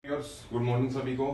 Good morning सभी को।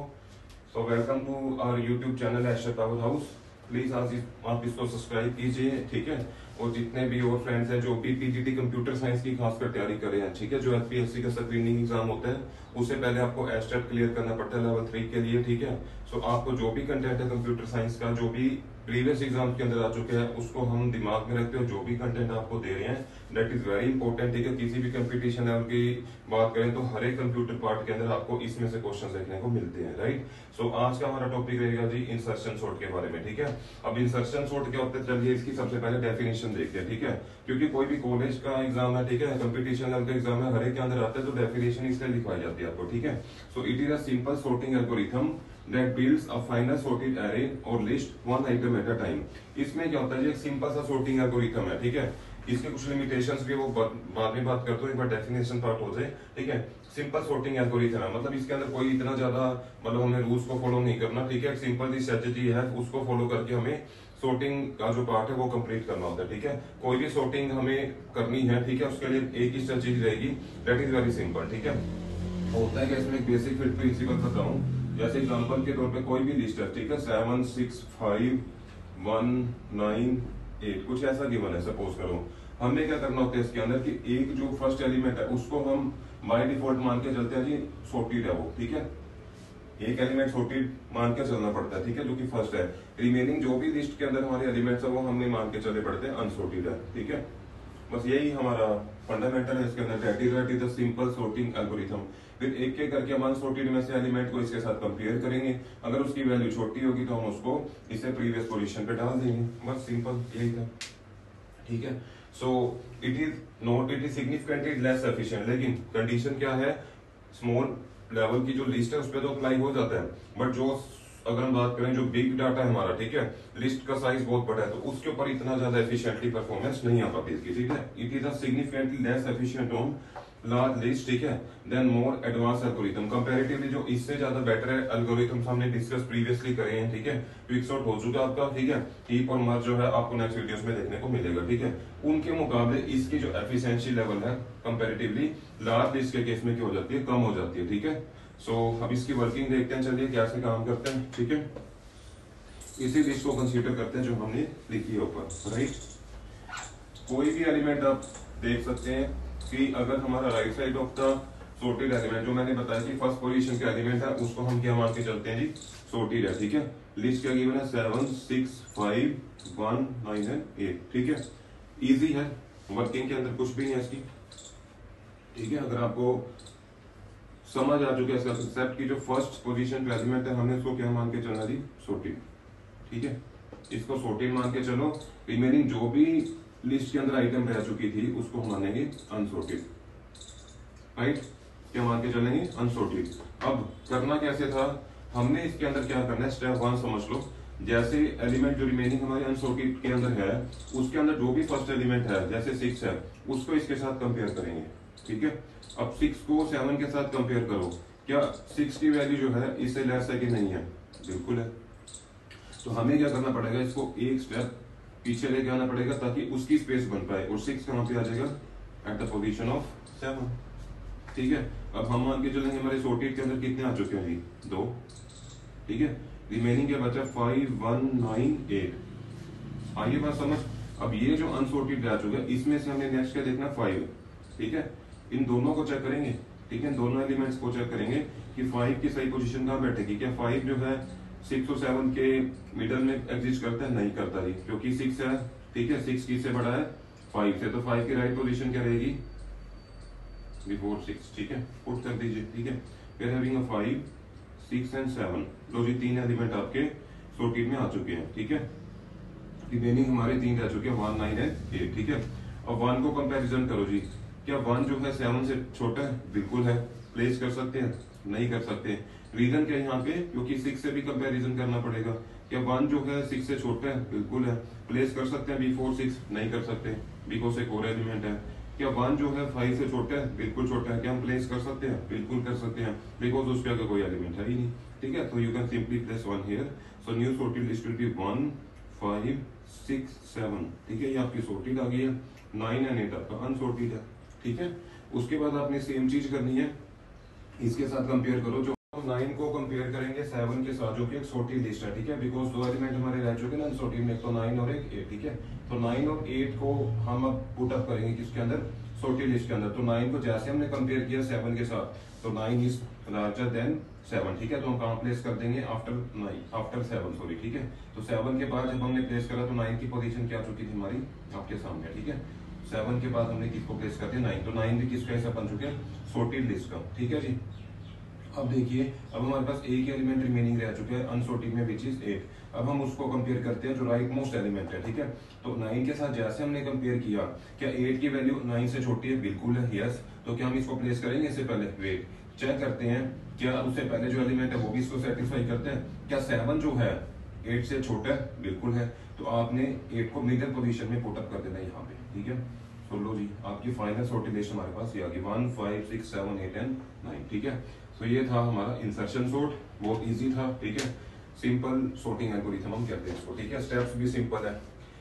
So welcome to our YouTube channel Asher power house. Please आज आप इसको सब्सक्राइब कीजिए, ठीक है। और जितने भी और फ्रेंड्स हैं जो भी पीजीटी कंप्यूटर साइंस की खासकर तैयारी कर रहे हैं, ठीक है, जो एचपीएससी का स्क्रीनिंग एग्जाम होता है उससे पहले आपको एस्टेट क्लियर करना पड़ता है लेवल 3 के लिए, ठीक है। सो आपको जो भी कंटेंट है कंप्यूटर साइंस का, जो भी प्रीवियस एग्जाम के अंदर आ चुके हैं, उसको हम दिमाग में रखते हो जो भी कंटेंट आपको दे रहे हैं, दैट इज वेरी इंपॉर्टेंट, ठीक है। किसी भी कंपटीशन लेवल की बात करें तो हर एक कंप्यूटर पार्ट के अंदर आपको इसमें से क्वेश्चन देखने को मिलते हैं, राइट। सो आज का हमारा टॉपिक रहेगा जी इंसर्शन सॉर्ट के बारे में, ठीक है। अब इंसर्शन सॉर्ट क्या होता है, चलिए इसकी सबसे पहले डेफिनेशन देखते हैं, ठीक है। क्योंकि कोई भी कॉलेज का एग्जाम है, ठीक है, कंपटीशन लेवल का एग्जाम है, हर एक के अंदर आता है तो डेफिनेशन इसलिए लिखवाई जाती है आपको, ठीक है। So it is a simple sorting algorithm that builds a final sorted array or list one item at a time। इसमें क्या होता है, एक सिंपल सा sorting एल्गोरिथम है, ठीक है। इसके कुछ लिमिटेशंस भी वो बाद में बात करते हो, एक बार डेफिनेशन पार्ट हो जाए, ठीक है। सिंपल sorting एल्गोरिथम है, मतलब इसके अंदर कोई इतना ज्यादा मतलब हमें रूल्स को फॉलो नहीं करना, ठीक है। सिंपल सी स्ट्रेटेजी है, उसको फॉलो करके हमें sorting का जो पार्ट है वो कंप्लीट करना होता है, ठीक है। कोई भी sorting हमें करनी है, ठीक है, उसके लिए एक ही स्ट्रेटेजी रहेगी, दैट इज वेरी सिंपल, ठीक है। होता है कि इसमें एक बेसिक फिट प्रिंसिपल बताऊं, जैसे एग्जांपल के तौर पे कोई भी लिस्ट है, ठीक है, 7 6 5 1 9 8 कुछ ऐसा गिवन है, सपोज करो। हमने क्या करना होता है इसके अंदर कि एक जो फर्स्ट एलिमेंट है उसको हम बाय डिफॉल्ट मान के चलते हैं जी सॉर्टेड है वो, ठीक है। एक एलिमेंट सॉर्टेड मान के चलना पड़ता है, ठीक है, जो कि फर्स्ट है। रिमेनिंग जो भी लिस्ट के अंदर हमारे एलिमेंट्स है वो हमने मान के चले पड़ते हैं अनसॉर्टेड है, ठीक है। बस यही हमारा फंडामेंटल है इसके अंदर, that is the simple sorting algorithm. फिर एक एक करके हम अनसॉर्टेड में से एलिमेंट को इसके साथ कंपेयर करेंगे, अगर उसकी वैल्यू छोटी होगी तो हम उसको इसे प्रीवियस पोजीशन पे डाल देंगे, बस सिंपल यही था, ठीक है। So it is significantly less efficient, लेकिन कंडीशन क्या है, स्मॉल लेवल की जो लिस्ट है उस पर तो अप्लाई हो जाता है, बट जो अगर हम बात करें जो बिग डाटा है हमारा, ठीक है, लिस्ट का साइज बहुत बड़ा है तो उसके ऊपर इतना ज्यादा एफिशिएंटली परफॉर्मेंस नहीं आ पाती इसकी, ठीक है। It is a significantly less efficient on large list, ठीक है, then more advance algorithm. Comparatively जो इससे ज्यादा बेटर है एल्गोरिथम्स हमने डिस्कस प्रीवियसली करे हैं, ठीक है। क्विकसॉर्ट हो चुका आपका, ठीक है। हीप और मर्ज जो है आपको नेक्स्ट वीडियोस में देखने को मिलेगा, ठीक है। उनके मुकाबले इसकी जो एफिशिएंसी लेवल है कंपैरेटिवली लार्ज लिस्ट के केस में क्या हो जाती है, कम हो जाती है, ठीक है। सो अब इसकी वर्किंग देखते हैं, चलिए कैसे काम करते हैं, ठीक है। इसी लिस्ट को कंसीडर करते हैं जो हमने लिखी है ऊपर, राइट। कोई भी एलिमेंट आप देख सकते हैं कि अगर हमारा right side of the sorted element, जो मैंने बताया कि फर्स्ट पोजीशन का एलिमेंट है उसको हम क्या मान के चलते हैं जी, सॉर्टेड है, ठीक है। लिस्ट क्या गिवन है, 7 6 5 1 9 एंड 8, ठीक है। इजी है, वर्किंग के अंदर कुछ भी नहीं है इसकी, ठीक है। अगर आपको समझ आ चुका है इसका कंसेप्ट की जो फर्स्ट पोजीशन पे एलिमेंट है हमने उसको क्या मान के चलना जी, सॉर्टेड, ठीक है। इसको सॉर्टेड मान के चलो, रिमेनिंग जो भी लिस्ट के अंदर आइटम रह चुकी थी उसको हम मानेंगे अनसॉर्टेड, राइट। क्या मान के चलेंगे, अनसॉर्टेड। अब करना कैसे था, हमने इसके अंदर क्या करना है, स्टेप 1 समझ लो। जैसे एलिमेंट जो रिमेनिंग हमारे अनसॉर्टेड के अंदर है उसके अंदर जो भी फर्स्ट एलिमेंट है जैसे 6 है उसको इसके साथ कंपेयर करेंगे, ठीक है। अब 6 को 7 के साथ कंपेयर करो, क्या 6 की वैल्यू जो है इससे लेस है कि नहीं है, बिल्कुल है। तो हमें क्या करना पड़ेगा, इसको एक स्टेप पीछे लेके आना पड़ेगा ताकि उसकी स्पेस बन पाए, और 6 कहां पे आ जाएगा, एट द पोजीशन ऑफ 7, ठीक है। अब हम मान के चलेंगे हमारे सॉर्टेड के अंदर कितने आ चुके हैं जी, 2, ठीक है। रिमेनिंग क्या बचा, 5 1 9 8। आइए बात समझ। अब ये जो अनसॉर्टेड रह चुका है इसमें से हमें नेक्स्ट क्या देखना, 5, ठीक है। इन दोनों को चेक करेंगे, ठीक है, दोनों एलिमेंट्स को चेक करेंगे कि 5 की सही पोजीशन कहां बैठेगी। क्या 5 जो है 6 और 7 के मिडल में एग्जिस्ट करता है, नहीं करता जी, क्योंकि 6 है, ठीक है। 6 किससे बड़ा है, 5 से, तो 5 की राइट पोजीशन क्या रहेगी, बिफोर 6, ठीक है, पुट कर दीजिए, ठीक है। फिर हैविंग अ 5 6 एंड 7, लो जी 3 एलिमेंट आपके सॉर्टेड में आ चुके हैं, ठीक है। रिमेनिंग हमारे 3 रह चुके हैं, 1 9 एंड 8, ठीक है। अब 1 को कंपैरिजन करो जी, क्या 1 जो है 7 से छोटा है, बिल्कुल है। प्लेस कर सकते हैं, नहीं कर सकते। रीजन क्या है यहाँ पे, क्योंकि 6 से भी कंपैरिजन करना पड़ेगा। क्या 1 जो है 6 से छोटा है, बिल्कुल है। प्लेस कर सकते हैं बिफोर 6, नहीं कर सकते, बिकॉज एक और एलिमेंट है। क्या 1 जो है 5 से छोटा है, बिल्कुल छोटा है। क्या हम प्लेस कर सकते हैं, बिल्कुल कर सकते हैं, बिकॉज उस पर कोई एलिमेंट है ही नहीं, ठीक है। तो you can simply place 1 here. So new sorted list will be 1 5 6 7, ठीक है। ये आपकी सॉर्टेड आ गई है, 9 एंड 8 आपका अनसॉर्टेड है, ठीक है। उसके बाद आपने सेम चीज करनी है, इसके साथ कंपेयर करो जो हम 9 को कंपेयर करेंगे 7 के साथ, जो कि एक सॉर्टेड लिस्ट है, ठीक है, बिकॉज दो एलिमेंट हमारे रह चुके हैं ना सॉर्टेड में, एक तो 9 और एक 8, ठीक है। तो 9 और 8 को हम अब पुट अप करेंगे किसके अंदर, सॉर्टेड लिस्ट के अंदर। तो 9 को जैसे हमने कंपेयर किया 7 के साथ, तो 9 इज लार्जर देन 7, ठीक है। तो हम कहाँ प्लेस कर देंगे, आफ्टर 7 सॉरी, ठीक है। तो 7 के बाद जब हमने प्लेस करा तो 9 की पोजीशन क्या चुकी थी हमारी आपके सामने, ठीक है। 7 के बाद हमने किसको प्लेस कर दिया, 9, तो 9 भी किसका ऐसा बन चुके हैं, सॉर्टेड लिस्ट का, ठीक है जी। अब देखिए, अब हमारे पास एक एलिमेंट रिमेनिंग रह चुके हैं अनसॉर्टेड में, विच इज 8। अब हम उसको कंपेयर करते हैं जो राइट मोस्ट एलिमेंट है, ठीक है। तो 9 के साथ जैसे हमने कंपेयर किया, क्या 8 की वैल्यू 9 से छोटी है, बिल्कुल है, यस। तो क्या हम इसको प्लेस करेंगे, इससे पहले वेट चेक करते हैं, क्या उससे पहले जो एलिमेंट है वो भी इसको सेटिस्फाई करते हैं, क्या 7 जो है 8 से छोटा है, बिल्कुल है। तो आपने 8 को मिडिल पोजीशन में पुट अप कर देना है यहाँ पे, ठीक है। तो लो जी, आपकी फाइनल सॉर्टेड लिस्ट हमारे पास ये आ गई 1 5 6 7 8 एंड 9, ठीक है। तो ये था हमारा इंसर्शन सॉर्ट, बहुत इजी था, ठीक है। सिंपल सॉर्टिंग एल्गोरिथम हम कहते हैं इसको, ठीक है। स्टेप्स भी सिंपल है।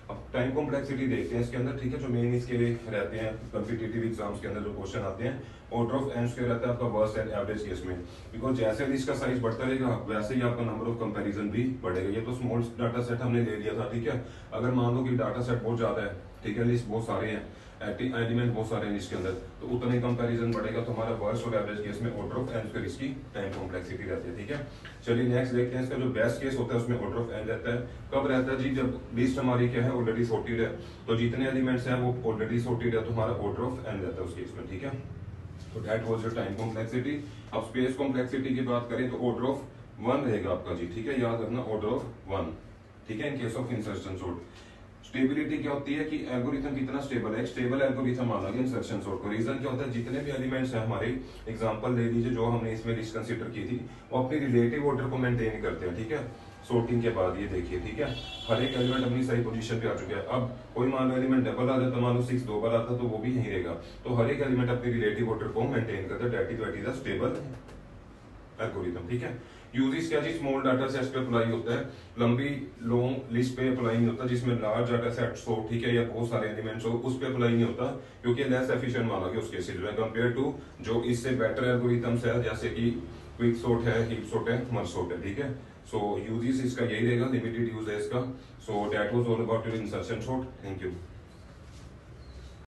अब टाइम कॉम्प्लेक्सिटी देखते हैं इसके अंदर, ठीक है। जो मेन इसके रहते हैं कॉम्पिटिटिव एग्जाम्स के अंदर जो क्वेश्चन आते हैं, ऑर्डर ऑफ एन स्क्वायर रहता है आपका वर्स्ट एंड एवरेज केस में, बिकॉज जैसे लिस्ट का साइज बढ़ता रहेगा वैसे ही आपका नंबर ऑफ कंपैरिजन भी बढ़ेगा। ये तो स्मॉल डाटा सेट हमने ले लिया था, ठीक है। अगर मान लो कि डाटा सेट बहुत ज्यादा है, ठीक है, लिस्ट बहुत सारे हैं, एलिमेंट बहुत सारे हैं इसके अंदर, तो उतना ही कंपैरिजन बढ़ेगा। तो हमारा वर्स्ट और एवरेज केस में ऑर्डर ऑफ एन स्क्वायर इसकी टाइम कॉम्प्लेक्सिटी रहती है, ठीक है। चलिए नेक्स्ट देखते हैं, इसका जो बेस्ट केस होता है उसमें ऑर्डर ऑफ एन रहता है। कब रहता है जी, जब लिस्ट हमारी क्या है, ऑलरेडी सॉर्टेड है, तो जितने एलिमेंट्स हैं वो ऑलरेडी सॉर्टेड है, तो हमारा ऑर्डर ऑफ एन रहता है उस केस में, ठीक है। तो that was your time complexity. अब स्पेस कॉम्प्लेक्सिटी की बात करें तो ऑर्डर ऑफ 1 रहेगा आपका जी, ठीक है, याद रखना ऑर्डर ऑफ 1, ठीक है, in case of insertion sort. Stability क्या होती है कि एल्गोरिथम कितना स्टेबल है, स्टेबल एल्गोरिथम माना गया इंसर्शन सॉर्ट को। रीजन क्या होता है, जितने भी एलिमेंट्स हैं हमारे, एग्जांपल ले लीजिए जो हमने इसमें लिस्ट कंसीडर की थी, वो अपनी रिलेटिव ऑर्डर को मेंटेन करते हैं, ठीक है। सॉर्टिंग के बाद ये देखिए, ठीक है, हर एक एलिमेंट अपनी सही पोजीशन पे आ चुका है। अब कोई मान लो एलिमेंट डबल आ जाता, मान लो 6 2 बार आता, तो वो भी यहीं रहेगा। तो हर एक एलिमेंट अपनी रिलेटिव ऑर्डर को मेंटेन करता है, that is a stable algorithm, ठीक है। यूजेस क्या जी, स्मॉल डाटा सेट्स पे अप्लाई होता है, लंबी लॉन्ग लिस्ट पे अप्लाई नहीं होता, जिसमें लार्ज डाटा सेट्स हो, ठीक है, या बहुत सारे एलिमेंट्स हो, उस पे अप्लाई नहीं होता, क्योंकि लेस एफिशिएंट माना गया उस केसेस में कंपेयर टू जो इससे बेटर एल्गोरिथम्स है, जैसे कि क्विक सॉर्ट है, हीप सॉर्ट है, मर्ज सॉर्ट है, ठीक है। सो यूजेस इसका यही रहेगा, लिमिटेड यूज है इसका। So that was all about your insertion sort. Thank you.